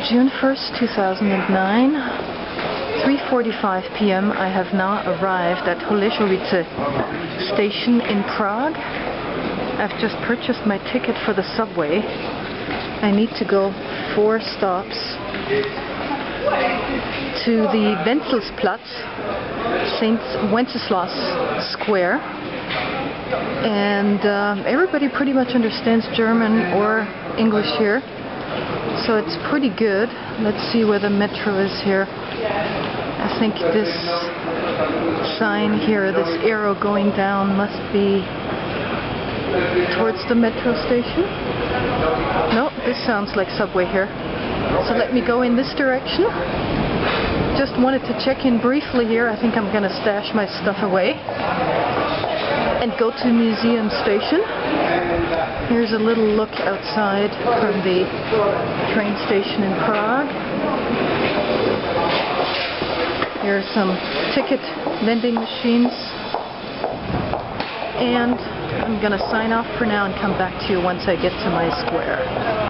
June 1st, 2009, 3:45 p.m. I have now arrived at Holesovice Station in Prague. I've just purchased my ticket for the subway. I need to go 4 stops to the Wenceslav, St.Wenceslav Square. And everybody pretty much understands German or English here, so it's pretty good. Let's see where the metro is here. I think this sign here, this arrow going down, must be towards the metro station. No, this sounds like subway here. So let me go in this direction. Just wanted to check in briefly here. I think I'm going to stash my stuff away and go to Museum Station. Here's a little look outside from the train station in Prague. Here are some ticket vending machines. And I'm going to sign off for now and come back to you once I get to my square.